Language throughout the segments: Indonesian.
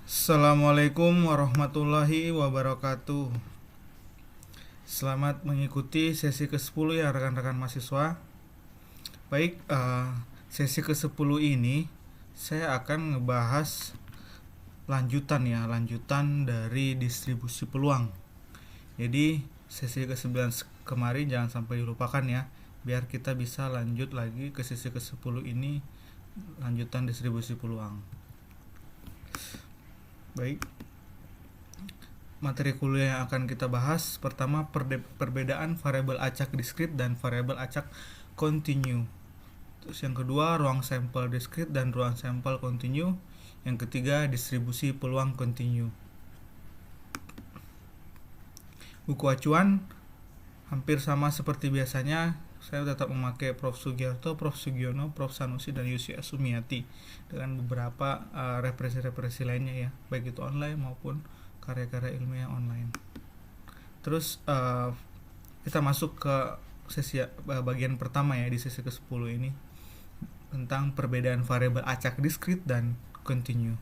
Assalamualaikum warahmatullahi wabarakatuh. Selamat mengikuti sesi ke-10 ya rekan-rekan mahasiswa. Baik, sesi ke-10 ini saya akan ngebahas lanjutan dari distribusi peluang. Jadi sesi ke-9 kemarin jangan sampai dilupakan ya, biar kita bisa lanjut lagi ke sesi ke-10 ini, lanjutan distribusi peluang. Baik, materi kuliah yang akan kita bahas pertama perbedaan variabel acak diskrit dan variabel acak kontinu. Terus yang kedua ruang sampel diskrit dan ruang sampel kontinu. Yang ketiga distribusi peluang kontinu. Buku acuan hampir sama seperti biasanya. Saya tetap memakai Prof. Sugiarto, Prof. Sugiono, Prof. Sanusi, dan Yusya Sumiati dengan beberapa referensi-referensi lainnya ya, baik itu online maupun karya-karya ilmiah online. Terus kita masuk ke sesi bagian pertama ya di sesi ke-10 ini, tentang perbedaan variabel acak diskrit dan kontinu.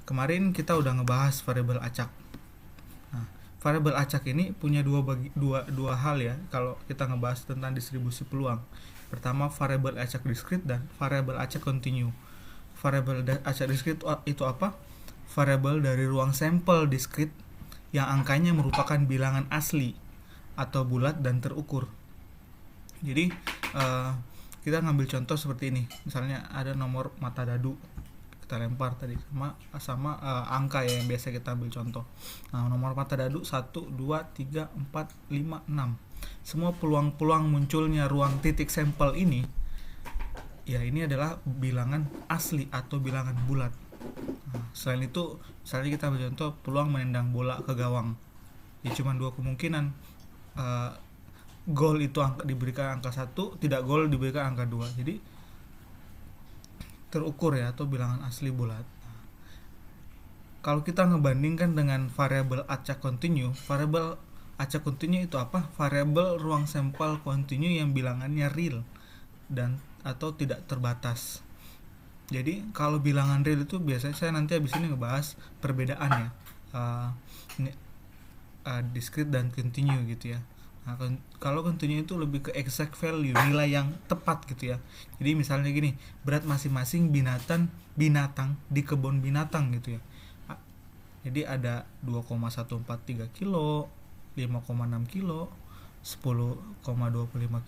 Kemarin kita udah ngebahas variabel acak. Variabel acak ini punya dua hal ya kalau kita ngebahas tentang distribusi peluang. Pertama, variabel acak diskrit dan variabel acak kontinu. Variabel acak diskrit itu apa? Variabel dari ruang sampel diskrit yang angkanya merupakan bilangan asli atau bulat dan terukur. Jadi kita ngambil contoh seperti ini. Misalnya ada nomor mata dadu, kita lempar tadi sama angka ya yang biasa kita ambil contoh. Nah, nomor mata dadu 1, 2, 3, 4, 5, 6. Semua peluang-peluang munculnya ruang titik sampel ini ya ini adalah bilangan asli atau bilangan bulat. Nah, selain itu misalnya kita ambil contoh peluang menendang bola ke gawang. Ya cuma dua kemungkinan. Gol itu diberikan angka 1, tidak gol diberikan angka 2. Jadi terukur ya atau bilangan asli bulat. Kalau kita ngebandingkan dengan variabel acak kontinu, variabel acak kontinu itu apa? Variabel ruang sampel kontinu yang bilangannya real dan atau tidak terbatas. Jadi kalau bilangan real itu biasanya saya nanti habis ini ngebahas perbedaan ya, diskrit dan kontinu gitu ya. Nah, kalau kontinu itu lebih ke exact value, nilai yang tepat gitu ya. Jadi misalnya gini, berat masing-masing binatang di kebun binatang gitu ya. Jadi ada 2,143 kilo, 5,6 kilo, 10,25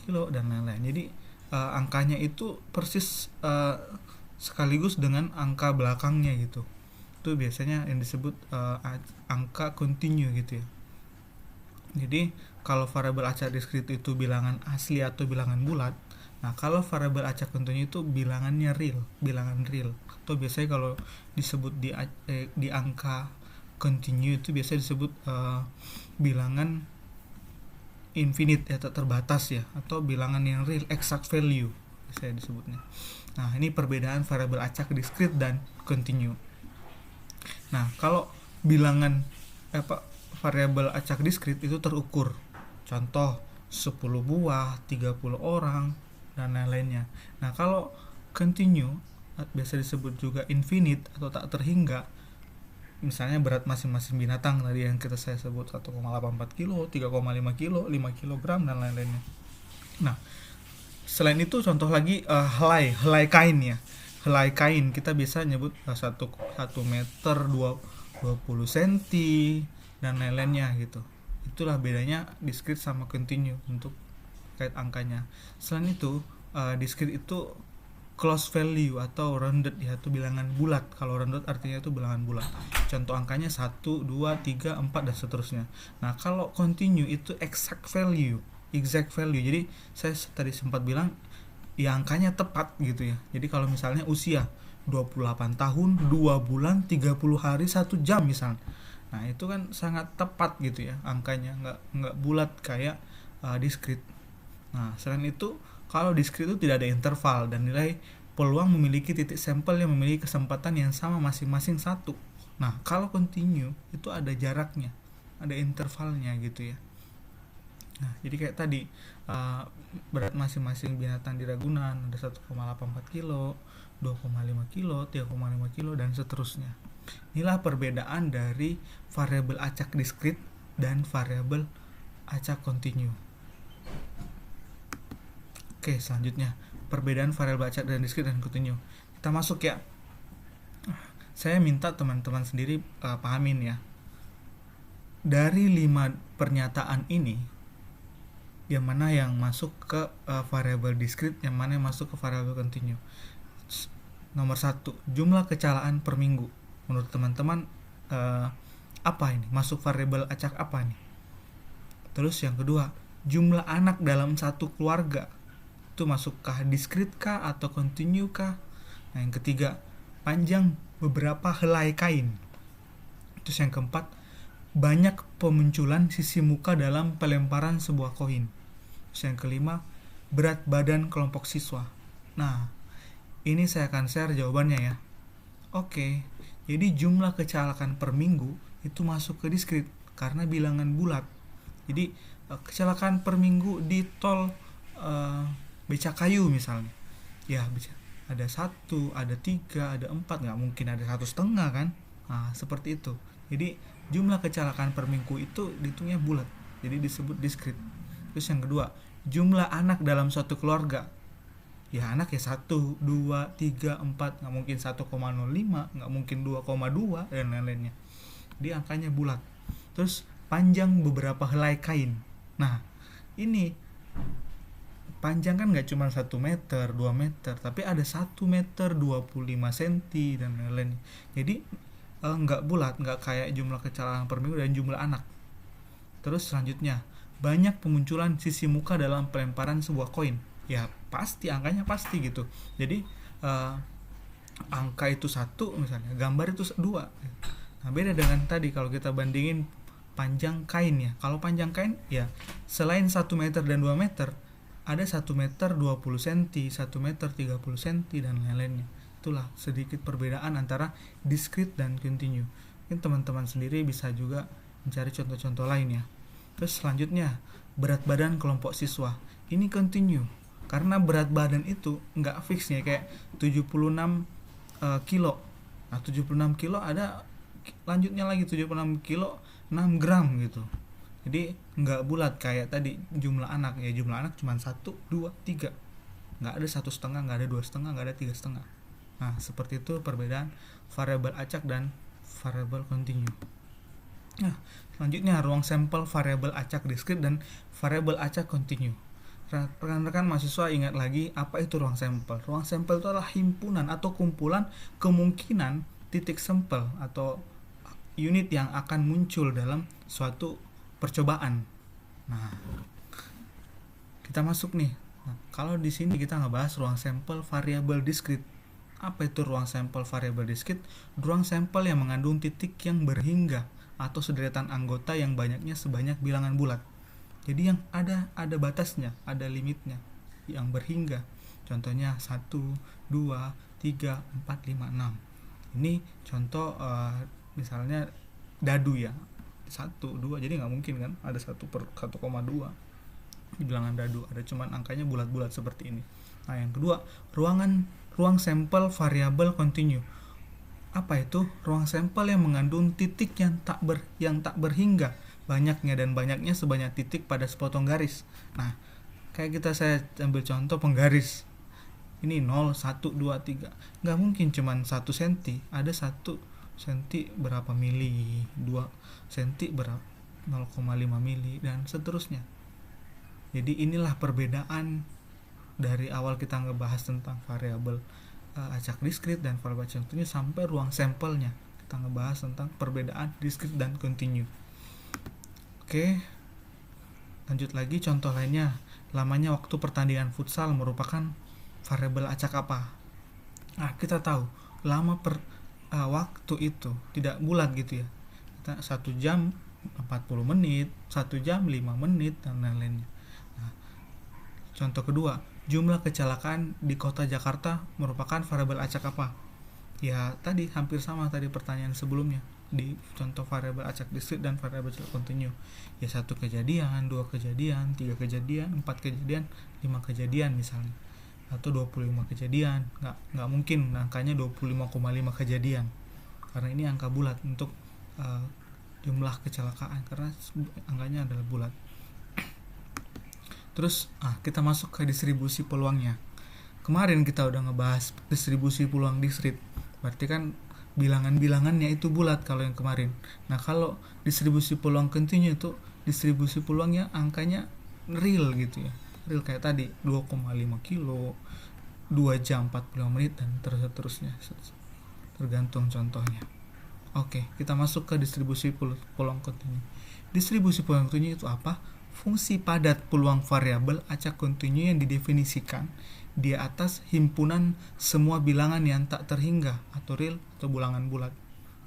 kilo dan lain-lain. Jadi angkanya itu persis sekaligus dengan angka belakangnya gitu. Itu biasanya yang disebut angka kontinu gitu ya. Jadi kalau variabel acak diskrit itu bilangan asli atau bilangan bulat, nah kalau variabel acak kontinu itu bilangannya real, bilangan real. Atau biasanya kalau disebut di angka kontinu itu biasanya disebut bilangan infinite ya, terbatas ya, atau bilangan yang real, exact value saya disebutnya. Nah, ini perbedaan variabel acak diskrit dan kontinu. Nah, kalau bilangan variabel acak diskrit itu terukur. Contoh 10 buah, 30 orang dan lain-lainnya. Nah, kalau kontinu biasa disebut juga infinite atau tak terhingga. Misalnya berat masing-masing binatang tadi yang saya sebut 1,84 kilo, 3,5 kilo, 5 kilogram dan lain-lainnya. Nah, selain itu contoh lagi helai kain ya. Helai kain kita bisa nyebut 1 meter 20 cm dan lain-lainnya gitu. Itulah bedanya diskrit sama kontinu untuk kait angkanya. Selain itu diskrit itu close value atau rounded ya, itu bilangan bulat. Kalau rounded artinya itu bilangan bulat. Contoh angkanya 1, 2, 3, 4 dan seterusnya. Nah, kalau kontinu itu exact value. Jadi saya tadi sempat bilang ya angkanya tepat gitu ya. Jadi kalau misalnya usia 28 tahun, 2 bulan, 30 hari, 1 jam misalnya. Nah, itu kan sangat tepat gitu ya angkanya, nggak bulat kayak diskrit. Nah, selain itu kalau diskrit itu tidak ada interval dan nilai peluang memiliki titik sampel yang memiliki kesempatan yang sama masing-masing 1. Nah, kalau kontinu itu ada jaraknya, ada intervalnya gitu ya. Nah, jadi kayak tadi berat masing-masing binatang di Ragunan ada 1,84 kilo, 2,5 kilo, 3,5 kilo dan seterusnya. Inilah perbedaan dari variabel acak diskrit dan variabel acak kontinu. Oke, selanjutnya perbedaan variabel acak dan diskrit dan kontinu. Kita masuk ya. Saya minta teman-teman sendiri pahamin ya. Dari 5 pernyataan ini, yang mana yang masuk ke variabel diskrit, yang mana yang masuk ke variabel kontinu. Nomor 1, jumlah kecelakaan per minggu. Menurut teman-teman apa ini? Masuk variabel acak apa nih? Terus yang kedua, jumlah anak dalam satu keluarga. Itu masukkah diskrit kah atau kontinu kah? Nah, yang ketiga, panjang beberapa helai kain. Terus yang keempat, banyak pemunculan sisi muka dalam pelemparan sebuah koin. Terus yang kelima, berat badan kelompok siswa. Nah, ini saya akan share jawabannya ya. Oke, jadi jumlah kecelakaan per minggu itu masuk ke diskrit karena bilangan bulat. Jadi kecelakaan per minggu di tol Becakayu misalnya, ya ada 1, ada 3, ada 4, nggak mungkin ada 1,5 kan. Nah, seperti itu. Jadi jumlah kecelakaan per minggu itu dihitungnya bulat, jadi disebut diskrit. Terus yang kedua, jumlah anak dalam suatu keluarga. Ya anak ya 1, 2, 3, 4, nggak mungkin 1,05, nggak mungkin 2,2 dan lain-lainnya. Jadi angkanya bulat. Terus panjang beberapa helai kain. Nah, ini panjang kan nggak cuma 1 meter, 2 meter, tapi ada 1 meter 25 cm dan lain-lain. Jadi nggak bulat, nggak kayak jumlah kecelakaan per minggu dan jumlah anak. Terus selanjutnya, banyak pemunculan sisi muka dalam pelemparan sebuah koin. Ya pasti, angkanya pasti gitu. Jadi angka itu 1 misalnya, gambar itu 2. Nah, beda dengan tadi kalau kita bandingin panjang kain ya. Kalau panjang kain ya selain 1 meter dan 2 meter, ada 1 meter 20 cm, 1 meter 30 cm dan lain-lainnya. Itulah sedikit perbedaan antara diskrit dan kontinu. Mungkin teman-teman sendiri bisa juga mencari contoh-contoh lain ya. Terus selanjutnya, berat badan kelompok siswa. Ini kontinu karena berat badan itu nggak fix nih, kayak 76 kilo. Nah, 76 kilo ada lanjutnya lagi 76 kilo 6 gram gitu. Jadi nggak bulat kayak tadi jumlah anak. Ya jumlah anak cuma 1, 2, 3. Nggak ada 1,5, nggak ada 2,5, nggak ada 3,5. Nah, seperti itu perbedaan variabel acak dan variabel kontinu. Nah, selanjutnya ruang sampel variabel acak diskrit dan variabel acak kontinu. Rekan-rekan mahasiswa ingat lagi apa itu ruang sampel. Ruang sampel itu adalah himpunan atau kumpulan kemungkinan titik sampel atau unit yang akan muncul dalam suatu percobaan. Nah, kita masuk nih. Nah, kalau di sini kita ngebahas ruang sampel variabel diskrit. Apa itu ruang sampel variabel diskrit? Ruang sampel yang mengandung titik yang berhingga atau sederetan anggota yang banyaknya sebanyak bilangan bulat. Jadi yang ada batasnya, ada limitnya, yang berhingga. Contohnya 1, 2, 3, 4, 5, 6. Ini contoh misalnya dadu ya. 1, 2, jadi nggak mungkin kan ada 1/1,2 di bilangan dadu, ada cuman angkanya bulat-bulat seperti ini. Nah, yang kedua, ruang sampel variabel kontinu. Apa itu? Ruang sampel yang mengandung titik yang tak berhingga, banyaknya sebanyak titik pada sepotong garis. Nah, kayak saya ambil contoh penggaris. Ini 0, 1, 2, 3. Nggak mungkin cuman 1 cm, ada 1 cm berapa mili, 2 cm berapa 0,5 mili dan seterusnya. Jadi inilah perbedaan dari awal kita ngebahas tentang variabel acak diskrit dan variabel acak kontinu sampai ruang sampelnya. Kita ngebahas tentang perbedaan diskrit dan kontinu. Oke. Lanjut lagi contoh lainnya. Lamanya waktu pertandingan futsal merupakan variabel acak apa? Nah, kita tahu lama waktu itu tidak bulat gitu ya. Kita 1 jam 40 menit, 1 jam 5 menit dan lain-lainnya. Nah, contoh kedua, jumlah kecelakaan di kota Jakarta merupakan variabel acak apa? Ya tadi hampir sama tadi pertanyaan sebelumnya di contoh variabel acak diskrit dan variabel acak kontinu. Ya 1 kejadian, 2 kejadian, 3 kejadian, 4 kejadian, 5 kejadian misalnya. Atau 25 kejadian. Nggak mungkin angkanya 25,5 kejadian. karena ini angka bulat untuk jumlah kecelakaan, karena angkanya adalah bulat. Terus kita masuk ke distribusi peluangnya. Kemarin kita udah ngebahas distribusi peluang discrete, berarti kan bilangan-bilangannya itu bulat kalau yang kemarin. Nah, kalau distribusi peluang continue itu distribusi peluangnya angkanya real gitu ya, real kayak tadi 2,5 kilo, 2 jam 45 menit dan terusnya, tergantung contohnya. Oke, kita masuk ke distribusi peluang continue. Distribusi peluang continue itu apa? Fungsi padat peluang variabel acak continue yang didefinisikan di atas himpunan semua bilangan yang tak terhingga atau real atau bilangan bulat.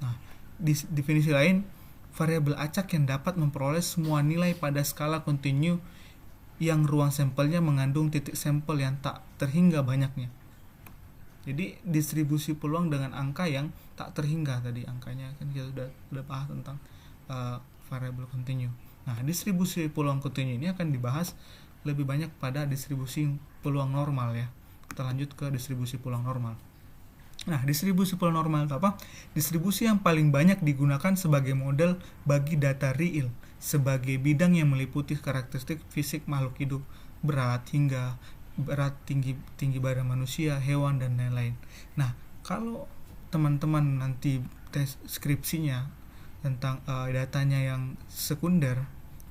Nah, di definisi lain, variabel acak yang dapat memperoleh semua nilai pada skala kontinu yang ruang sampelnya mengandung titik sampel yang tak terhingga banyaknya. Jadi distribusi peluang dengan angka yang tak terhingga tadi angkanya kan kita sudah bahas tentang variabel kontinu. Nah, distribusi peluang kontinu ini akan dibahas lebih banyak pada distribusi peluang normal ya. Kita lanjut ke distribusi peluang normal. Nah, distribusi peluang normal itu apa? Distribusi yang paling banyak digunakan sebagai model bagi data real sebagai bidang yang meliputi karakteristik fisik makhluk hidup, berat, tinggi badan manusia, hewan, dan lain-lain. Nah, kalau teman-teman nanti tes skripsinya tentang datanya yang sekunder,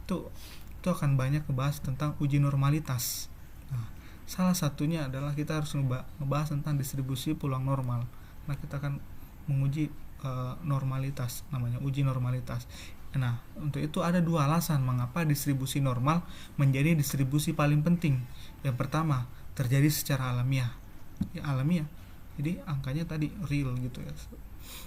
itu akan banyak ngebahas tentang uji normalitas. Nah, salah satunya adalah kita harus ngebahas tentang distribusi peluang normal. Nah, kita akan menguji normalitas, namanya uji normalitas. Nah, untuk itu ada dua alasan mengapa distribusi normal menjadi distribusi paling penting. Yang pertama, terjadi secara alamiah. Ya, alamiah. Jadi angkanya tadi real gitu ya.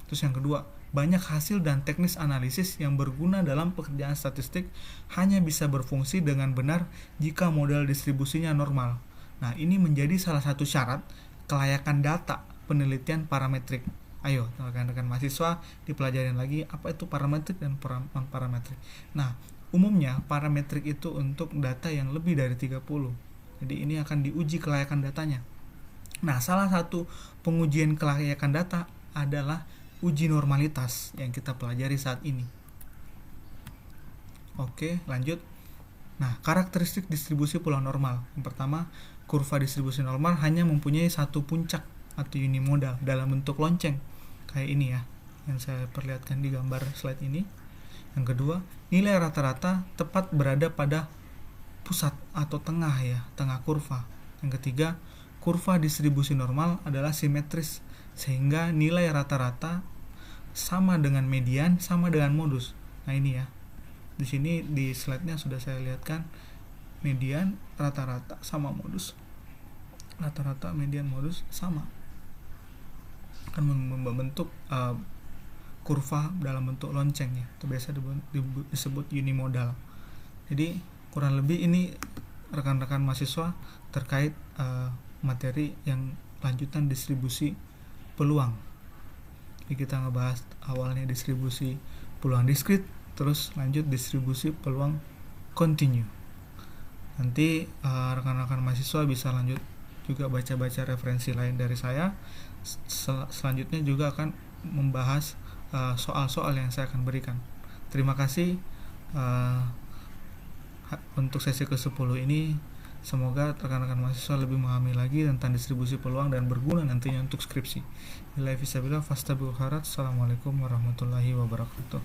Terus yang kedua, banyak hasil dan teknis analisis yang berguna dalam pekerjaan statistik hanya bisa berfungsi dengan benar jika model distribusinya normal. Nah, ini menjadi salah satu syarat kelayakan data penelitian parametrik. Ayo, rekan-rekan mahasiswa dipelajarin lagi apa itu parametrik dan non-parametrik. Nah, umumnya parametrik itu untuk data yang lebih dari 30. Jadi ini akan diuji kelayakan datanya. Nah, salah satu pengujian kelayakan data adalah uji normalitas yang kita pelajari saat ini. Oke, lanjut. Nah, karakteristik distribusi peluang normal. Yang pertama, kurva distribusi normal hanya mempunyai satu puncak atau unimodal dalam bentuk lonceng. Kayak ini ya, yang saya perlihatkan di gambar slide ini. Yang kedua, nilai rata-rata tepat berada pada pusat atau tengah ya, tengah kurva. Yang ketiga, kurva distribusi normal adalah simetris sehingga nilai rata-rata sama dengan median, sama dengan modus. Nah, ini ya. Di sini di slide-nya sudah saya lihatkan median, rata-rata sama modus. Rata-rata, median, modus sama. Akan membentuk kurva dalam bentuk lonceng ya. Itu biasa disebut unimodal. Jadi kurang lebih ini rekan-rekan mahasiswa terkait materi yang lanjutan distribusi peluang. Jadi kita ngebahas awalnya distribusi peluang discrete, terus lanjut distribusi peluang continue. Nanti rekan-rekan mahasiswa bisa lanjut juga baca-baca referensi lain dari saya. Selanjutnya juga akan membahas soal-soal yang saya akan berikan. Terima kasih untuk sesi ke-10 ini. Semoga rekan-rekan mahasiswa lebih memahami lagi tentang distribusi peluang dan berguna nantinya untuk skripsi. Billahi fisabilillah, fastabiqul khairat. Assalamualaikum warahmatullahi wabarakatuh.